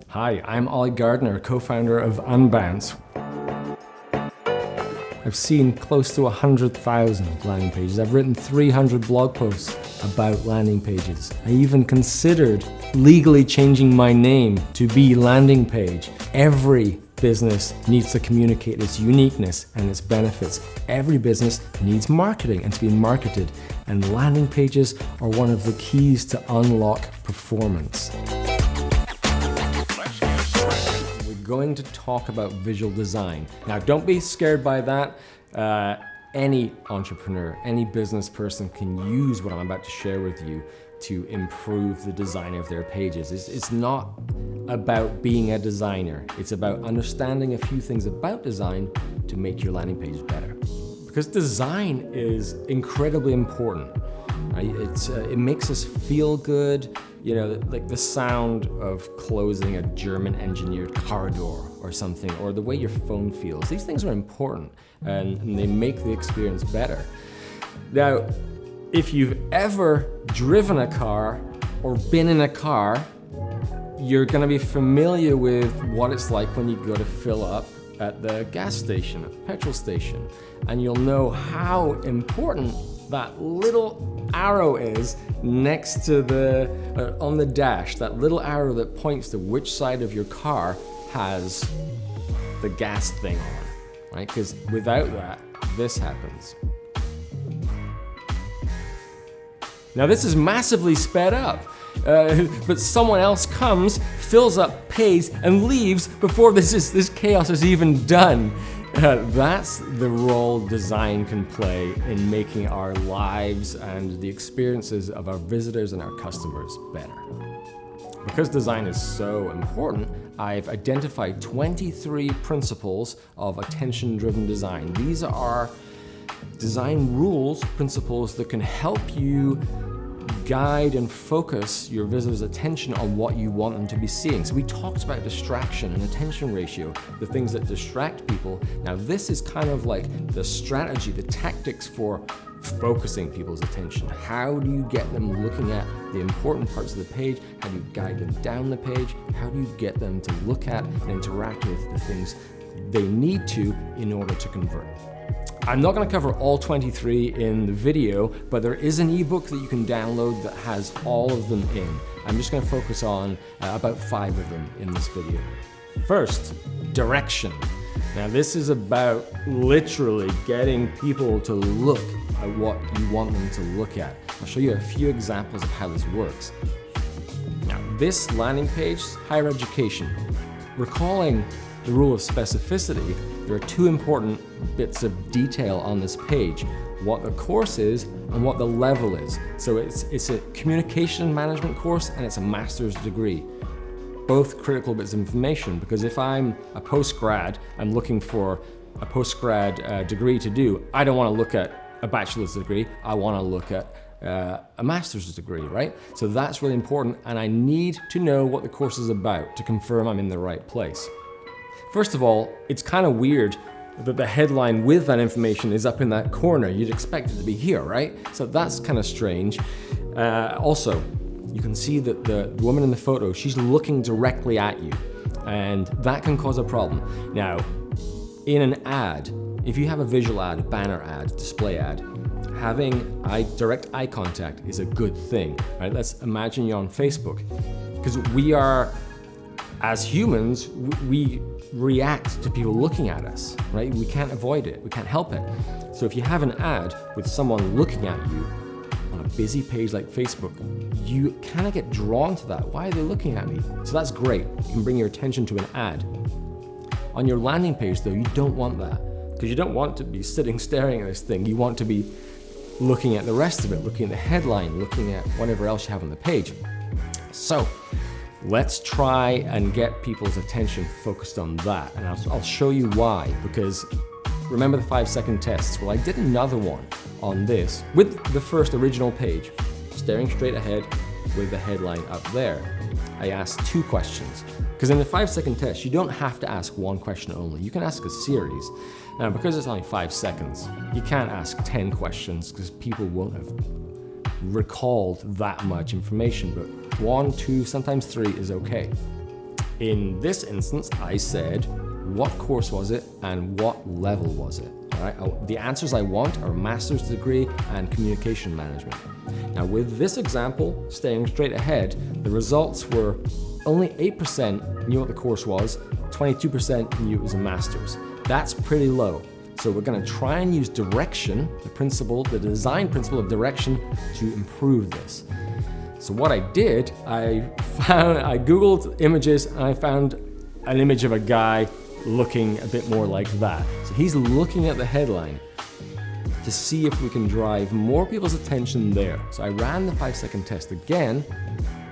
Hi, I'm Ollie Gardner, co-founder of Unbounce. I've seen close to 100,000 landing pages. I've written 300 blog posts about landing pages. I even considered legally changing my name to be Landing Page. Every business needs to communicate its uniqueness and its benefits. Every business needs marketing and to be marketed, and landing pages are one of the keys to unlock performance. Going to talk about visual design. Now, don't be scared by that. Any entrepreneur, any business person can use what I'm about to share with you to improve the design of their pages. It's not about being a designer. It's about understanding a few things about design to make your landing page better. Because design is incredibly important. Right? It makes us feel good. You know, like the sound of closing a German engineered car door or something, or the way your phone feels. These things are important and they make the experience better. Now, if you've ever driven a car or been in a car, you're gonna be familiar with what it's like when you go to fill up at the gas station, at the petrol station, and you'll know how important that little arrow is next to on the dash, that little arrow that points to which side of your car has the gas thing on, right? Because without that, this happens. Now this is massively sped up, but someone else comes, fills up, pays, and leaves before this chaos is even done. That's the role design can play in making our lives and the experiences of our visitors and our customers better. Because design is so important, I've identified 23 principles of attention-driven design. These are design rules, principles that can help you guide and focus your visitors' attention on what you want them to be seeing. So we talked about distraction and attention ratio, the things that distract people. Now this is kind of like the strategy, the tactics for focusing people's attention. How do you get them looking at the important parts of the page? How do you guide them down the page? How do you get them to look at and interact with the things they need to in order to convert? I'm not going to cover all 23 in the video, but there is an ebook that you can download that has all of them in. I'm just going to focus on about 5 of them in this video. First, direction. Now this is about literally getting people to look at what you want them to look at. I'll show you a few examples of how this works. Now this landing page, higher education. Recalling the rule of specificity, there are 2 important bits of detail on this page: what the course is and what the level is. So it's a communication management course and it's a master's degree. Both critical bits of information, because if I'm a postgrad, I'm looking for a postgrad degree to do, I don't want to look at a bachelor's degree, I want to look at a master's degree, right? So that's really important, and I need to know what the course is about to confirm I'm in the right place. First of all, it's kind of weird that the headline with that information is up in that corner. You'd expect it to be here, right? So that's kind of strange. Also, you can see that the woman in the photo, she's looking directly at you, and that can cause a problem. Now, in an ad, if you have a visual ad, a banner ad, display ad, having direct eye contact is a good thing, right? Let's imagine you're on Facebook, because we are, as humans, we react to people looking at us, right? We can't avoid it, we can't help it. So if you have an ad with someone looking at you on a busy page like Facebook, you kind of get drawn to that. Why are they looking at me? So that's great. You can bring your attention to an ad. On your landing page though, you don't want that, because you don't want to be sitting staring at this thing. You want to be looking at the rest of it, looking at the headline, looking at whatever else you have on the page. So let's try and get people's attention focused on that. And I'll show you why, because remember the 5-second tests? Well, I did another one on this with the first original page, staring straight ahead with the headline up there. I asked 2 questions, because in the 5-second test, you don't have to ask 1 question only. You can ask a series. Now, because it's only 5 seconds, you can't ask 10 questions because people won't have recalled that much information, but 1, 2, sometimes 3 is okay. In this instance, I said, what course was it and what level was it? All right? The answers I want are master's degree and communication management. Now with this example, staying straight ahead, the results were only 8% knew what the course was, 22% knew it was a master's. That's pretty low. So we're going to try and use direction, the design principle of direction, to improve this. So what I did, I Googled images and I found an image of a guy looking a bit more like that. So he's looking at the headline to see if we can drive more people's attention there. So I ran the 5-second test again.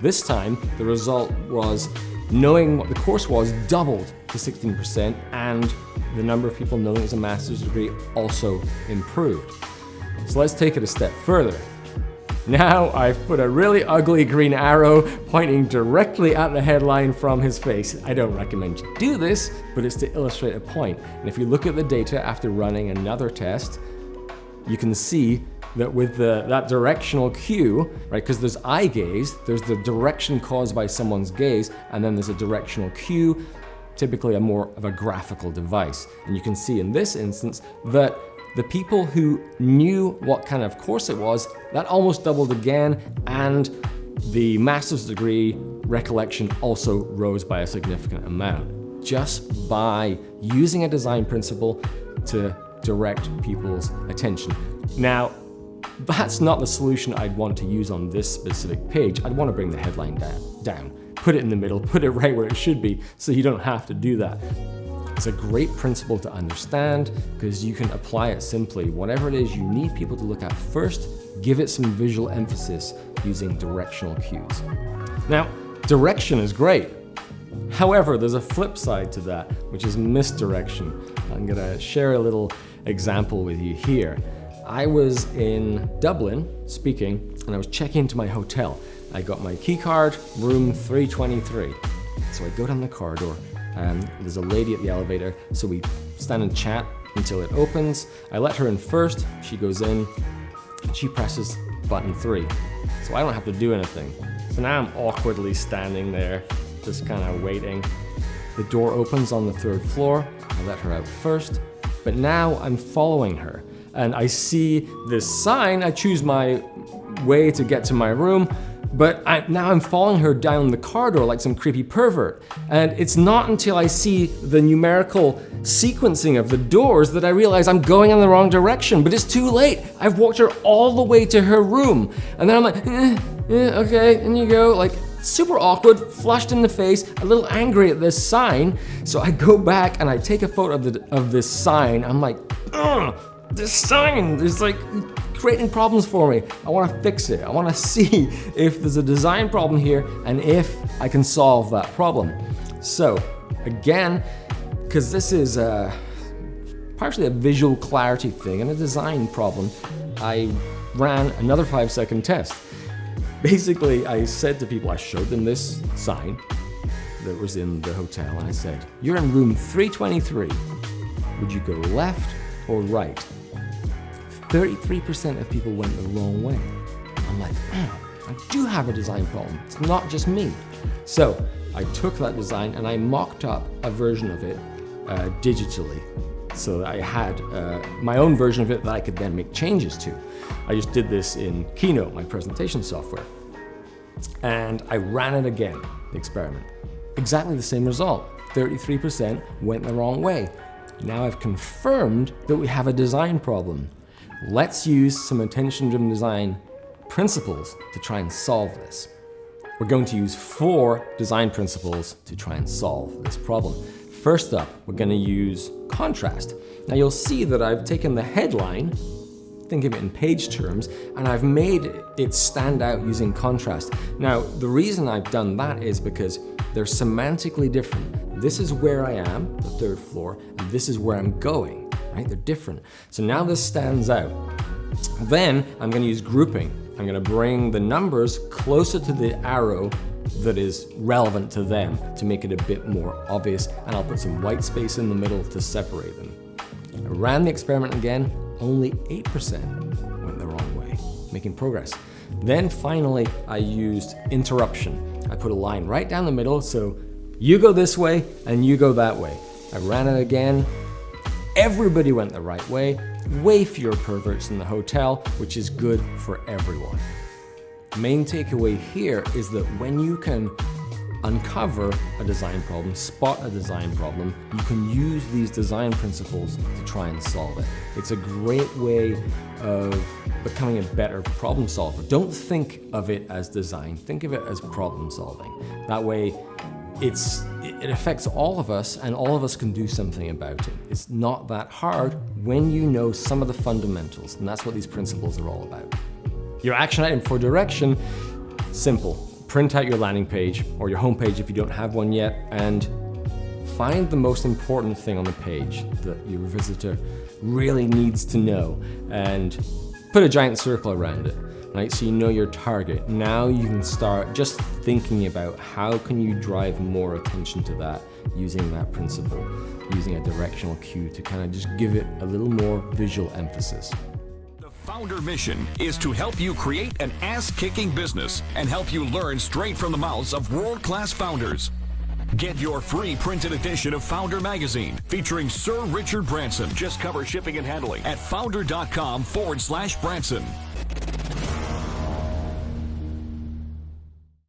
This time, the result was knowing what the course was doubled to 16%, and the number of people knowing it was a master's degree also improved. So let's take it a step further. Now I've put a really ugly green arrow pointing directly at the headline from his face. I don't recommend you do this, but it's to illustrate a point. And if you look at the data after running another test, you can see that with that directional cue, right, because there's eye gaze, there's the direction caused by someone's gaze, and then there's a directional cue, typically more of a graphical device. And you can see in this instance that the people who knew what kind of course it was, that almost doubled again, and the master's degree recollection also rose by a significant amount, just by using a design principle to direct people's attention. Now, that's not the solution I'd want to use on this specific page. I'd want to bring the headline down, put it in the middle, put it right where it should be, so you don't have to do that. It's a great principle to understand because you can apply it simply. Whatever it is you need people to look at first, give it some visual emphasis using directional cues. Now, direction is great. However, there's a flip side to that, which is misdirection. I'm gonna share a little example with you here. I was in Dublin speaking, and I was checking into my hotel. I got my key card, room 323. So I go down the corridor, and there's a lady at the elevator, so we stand and chat until it opens. I let her in first, she goes in, she presses button 3. So I don't have to do anything. So now I'm awkwardly standing there, just kind of waiting. The door opens on the 3rd floor, I let her out first, but now I'm following her. And I see this sign, I choose my way to get to my room, but now I'm following her down the corridor like some creepy pervert. And it's not until I see the numerical sequencing of the doors that I realize I'm going in the wrong direction, but it's too late. I've walked her all the way to her room. And then I'm like, okay, and you go, like super awkward, flushed in the face, a little angry at this sign. So I go back and I take a photo of this sign. I'm like, ugh. This sign is like creating problems for me. I want to fix it. I want to see if there's a design problem here and if I can solve that problem. So again, because this is partially a visual clarity thing and a design problem, I ran another 5-second test. Basically, I said to people, I showed them this sign that was in the hotel, and I said, you're in room 323. Would you go left or right? 33% of people went the wrong way. I'm like, I do have a design problem. It's not just me. So I took that design and I mocked up a version of it digitally. So that I had my own version of it that I could then make changes to. I just did this in Keynote, my presentation software. And I ran it again, the experiment. Exactly the same result. 33% went the wrong way. Now I've confirmed that we have a design problem. Let's use some attention-driven design principles to try and solve this. We're going to use 4 design principles to try and solve this problem. First up, we're going to use contrast. Now you'll see that I've taken the headline, think of it in page terms, and I've made it stand out using contrast. Now, the reason I've done that is because they're semantically different. This is where I am, the 3rd floor, and this is where I'm going, right? They're different. So now this stands out. Then I'm going to use grouping. I'm going to bring the numbers closer to the arrow that is relevant to them to make it a bit more obvious, and I'll put some white space in the middle to separate them. I ran the experiment again, only 8% went the wrong way, making progress. Then finally, I used interruption. I put a line right down the middle, so You go this way and you go that way. I ran it again. Everybody went the right way fewer perverts in the hotel, which is good for everyone. Main takeaway here is that when you can uncover a design problem, spot a design problem, you can use these design principles to try and solve it. It's a great way of becoming a better problem solver. Don't think of it as design, think of it as problem solving. That way, it affects all of us and all of us can do something about it. It's not that hard when you know some of the fundamentals, and that's what these principles are all about. Your action item for direction, simple. Print out your landing page or your home page if you don't have one yet, and find the most important thing on the page that your visitor really needs to know, and put a giant circle around it, right? So you know your target. Now you can start just thinking about how can you drive more attention to that using that principle, using a directional cue to kind of just give it a little more visual emphasis. Foundr mission is to help you create an ass-kicking business and help you learn straight from the mouths of world-class founders. Get your free printed edition of Foundr magazine featuring Sir Richard Branson. Just cover shipping and handling at foundr.com/Branson.